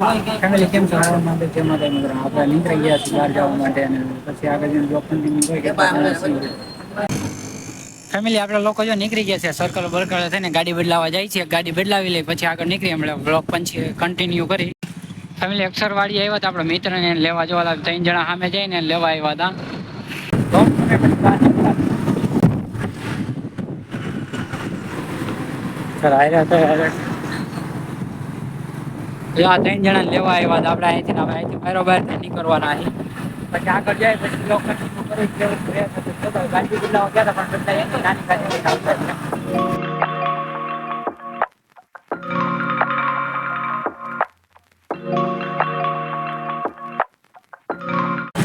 Family કેમ છો આવવા માટે તે માટે આપણે નીકળી ગયા છીએ બહાર જવા માટે અને પછી આગળ બ્લોગ કન્ટિન્યુ ફેમિલી આપડે લોકો જો નીકળી ગયા છે સર્કલ બર્કલ થઈને ગાડી બદલાવા જાય છે ગાડી બદલાવી લઈ પછી આગળ નીકળી હમણાં બ્લોગ પણ કન્ટિન્યુ કરી ફેમિલી અક્ષર વાડી આવ્યા હતા આપણા મિત્ર ને લેવા જોવા 3 જણા સામે જઈને લેવા આવ્યા હતા 3 જણા લેવા આવ્યા હતા આપણે અહીંથી બરોબર નીકળવાના પછી આગળ જાય પછી બ્લોગ કન્ટિન્યુ કરી ગાડી બદલાવા ગયા હતા પણ નાની ગાડી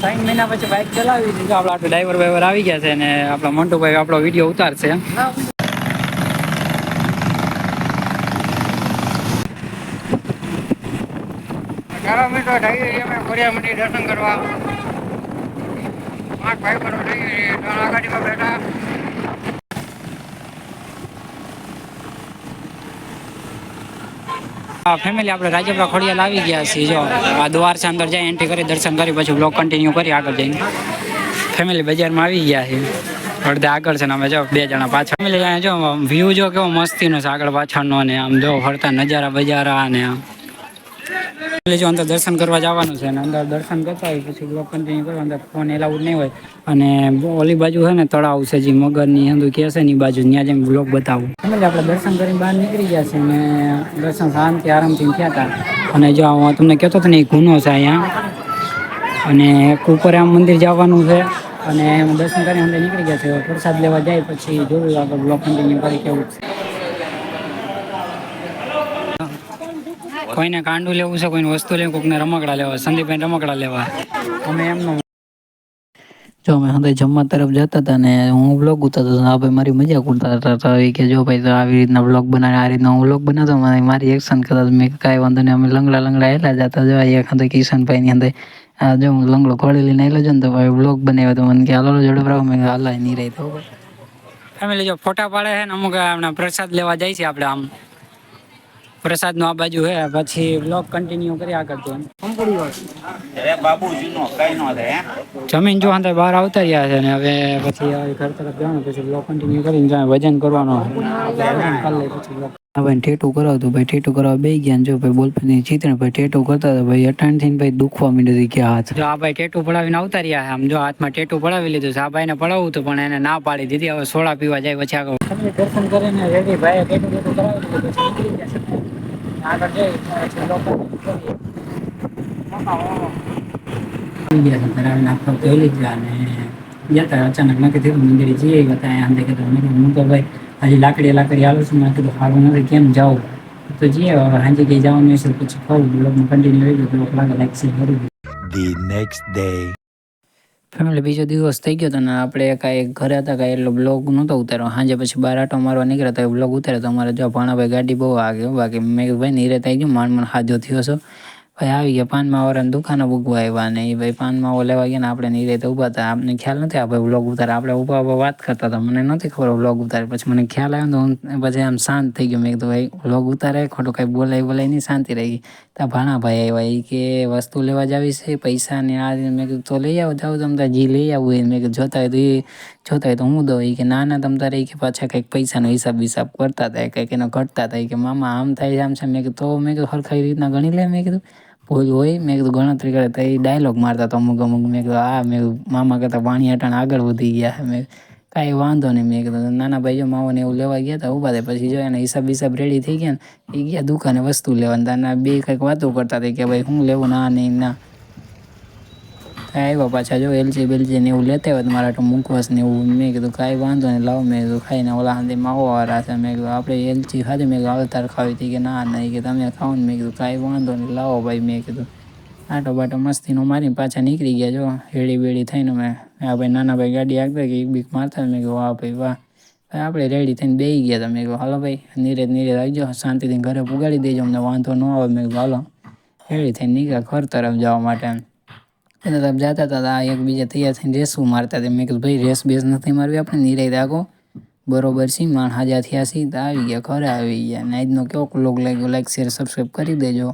3 મહિના પછી બાઇક ચલાવી દીધું આપણા ડ્રાઈવર વાઈવર આવી ગયા છે અને આપણા મોન્ટુભાઈ આપણો વિડીયો ઉતારશે ચાલો મિત્રો જઈએ અમે ખોડિયાર મંદિર દર્શન કરવા 5 ભાઈ બનો જઈએ ગાડીમાં બેઠા ફેમિલી આપણે રાજપુરા ખોડિયાર આવી ગયા છીએ જો આ દ્વાર છે અંદર જાય એન્ટ્રી કરી દર્શન કરી પછી બ્લોગ કન્ટિન્યુ કરી આગળ જઈને ફેમિલી બજારમાં આવી ગયા છે અડધે આગળ છે ને અમે જો 2 જણા પાછળ ફેમિલી અહીંયા જો વ્યૂ જો કેવો મસ્તીનો છે આગળ પાછળનો ને આમ જો ફરતા નજારા બજારા ને આમ જો અંદર દર્શન કરવા જવાનું છે અને અંદર દર્શન કરતા હોય પછી બ્લોગ કન્ટિન્યુ કરવા અંદર ફોન એલાઉડ નહીં હોય અને ઓલી બાજુ છે ને તળાવ છે જે મગરની અંદર કે છે ને એ બાજુ ત્યાં જઈને બ્લોગ બતાવું આપણે દર્શન કરીને બહાર નીકળી ગયા છે અને દર્શન શાંતિ આરામથી થયા હતા અને જો હું તમને કહેતો હતો ને એ ગુનો છે અહીંયા અને ઉપર આમ મંદિર જવાનું છે અને દર્શન કરીને અંદર નીકળી ગયા છે પ્રસાદ લેવા જાય પછી જોયું આગળ બ્લોગ કન્ટિન્યુ કરી કેવું કોઈને કાંડું લેવું છે કોઈને વસ્તુ લેવું કોઈને રમકડા લેવા સંદીપભાઈ રમકડા લેવા અમે એમનો જો અમે હવે જમવા તરફ જતા હતા ને હું વ્લોગ ઉતારતો હતો આ ભાઈ મારી મજાક ઉતારતા હતા કે જો ભાઈ તો આવી રીતના વ્લોગ બનાવે આ રીતના હું વ્લોગ બનાવતો મારી એક્શન કરતા મેં કાંઈ વાંધો નહીં અમે લંગડા હેલા જતા જો એક હતો કિશનભાઈની અંદર આ જો હું લંગડો ખોળી લઈને આવેલો છે ને તો ભાઈ વ્લોગ બનાવ્યો તો મને કે હાલો જોડે બરાબર મેં હાલાય નહીં રહી તો ફેમિલી જો ફોટા પાડે છે ને અમુક આપણા પ્રસાદ લેવા જાય છે આપણે આમ પ્રસાદ નો આ બાજુ હે પછી બ્લોગ કન્ટિન્યુ કરી આગળ જમીન જો અંદર બહાર આવતા રહ્યા છે ને હવે પછી ઘર તરફ જવાનું પછી બ્લોગ કન્ટિન્યુ કરીને જાય વજન કરવાનો ભાઈ ટેટુ કરાવતું ભાઈ ટેટુ કરવા બે ગયા જો ભાઈ બોલપેનની ચિત્ર ભાઈ ટેટુ કરતા હતા ભાઈ અટાણ થઈને ભાઈ દુખવા માંડ્યું કે હાથ જો આ ભાઈ ટેટુ પડાવીને આવતા રહ્યા આમ જો હાથમાં ટેટુ પડાવી લીધું છે આ ભાઈને પડાવવું હતું પણ એને ના પાડી દીધી હવે સોડા પીવા જાય પછી આગળ દર્શન કરીને રેડી ભાઈ ટેટુ કરાવી લીધું પછી નીકળી ગયા છે આગળ જઈ અચાનક નક્કી થયું મંદિર જઈએ હું તો ભાઈ હજી લાકડી આવું છું મેં કીધું સારું નથી કેમ જાઉં તો જઈએ હવે સાંજે કંઈ જવાનું હશે પછી ખાવું બ્લોગમાં કન્ટિન્યુ રહી ગયું બ્લોગ લાગે લાઈક શેર કરી ધી નેક્સ્ટ ડે ફેમિલી બીજો દિવસ થઈ ગયો હતો ને આપણે કાંઈ ઘરે હતા કાંઈ એટલો બ્લોગ નહોતો ઉતાર્યો સાંજે પછી બહાર આટો મારવા નીકળ્યા તો બ્લોગ ઉતાર્યો તો અમારે જો ભાણાભાઈ ગાડી બહુ આગળ બાકી મેં ભાઈ નીરે થઈ ગયું માંડ હાજો થયો છો ભાઈ આવી ગયા પાનમાં વાળાની દુકાને ભૂગવા આવ્યા ને એ ભાઈ પાનમાં લેવા ગયા ને આપણે નીરે તો ઊભા હતા આપને ખ્યાલ નથી આ ભાઈ વ્લોગ ઉતારે આપણે ઊભા વાત કરતા હતા મને નથી ખબર વ્લોગ ઉતારે પછી મને ખ્યાલ આવ્યો તો હું પછી આમ શાંત થઈ ગયો મેં કીધું ભાઈ વ્લોગ ઉતારે ખોટું કાંઈ બોલાય નહીં શાંતિ રહી ગઈ ત્યાં ભાણાભાઈ આવ્યા એ કે વસ્તુ લેવા જ આવી છે પૈસા ને આ મેં કીધું તો લઈ આવો જાઓ તમે જી લઈ આવવું એ મેં કીધું જોતા હોય તો હું દઉં એ કે ના તમ તારે કે પાછા કંઈક પૈસાનો હિસાબ કરતા હતા કંઈક એનો ઘટતા હતા કે મામા આમ થાય આમ છે મેં કીધું તો મેં કીધું સરખાઈ રીતના ગણી લે મેં કીધું ભૂલ હોય મેં કીધું ગણતરી કરે તો એ ડાયલોગ મારતા તો અમુક મેં કીધું મેં મામા કરતાં પાણી હટાણ આગળ વધી ગયા મેં કાંઈ વાંધો નહીં મેં કીધું નાના ભાઈ જો માવાને એવું લેવા ગયા હતા ઊભા થાય પછી જો એને હિસાબ રેડી થઈ ગયા ને એ ગયા દુકાને વસ્તુ લેવા તાના બે કંઈક વાતો કરતા હતા કે ભાઈ હું લેવું ના નહીં ના આવ્યા પાછા જો એલચી બેલચી ને એવું લેતા હોય મારા તો મુખવાસ ને એવું મેં કીધું કાંઈ વાંધો નહીં લાવો મેં કીધું ખાઈને ઓલા હાંધી માવાવાળા છે મેં કીધું આપણે એલચી ખાધી મેં કીધું આવતાર ખાવી હતી કે ના નહીં કે તમે ખાઓ ને મેં કીધું કાંઈ વાંધો નહીં લાવો ભાઈ મેં કીધું આટો બાટો મસ્તીનો મારીને પાછા નીકળી ગયા જો હેડી બેડી થઈને મેં આ ભાઈ નાના ભાઈ ગાડી આગતા કે એક બીક મારતા મેં કીધું વાહ ભાઈ વાહ આપણે રેડી થઈને બેસી ગયા હતા મેં કીધું હાલો ભાઈ નીરે આવી જાઓ શાંતિથી ઘરે પુગાડી દેજો અમને વાંધો ન આવે મેં કીધું હાલો રેડી થઈને નીકળ્યા ઘર તરફ જવા માટે એના તરફ જતા હતા એકબીજા તૈયાર થઈને રેસું મારતા હતા મેં કીધું ભાઈ રેસ બેસ નથી મારવી આપણે નીરે રાખો બરોબર છે માણ હાજા થયા છીએ તો આવી ગયા ઘરે આવી ગયા ને આજનો કેવો વ્લોગ લાગ્યો લાઈક શેર સબસ્ક્રાઈબ કરી દેજો.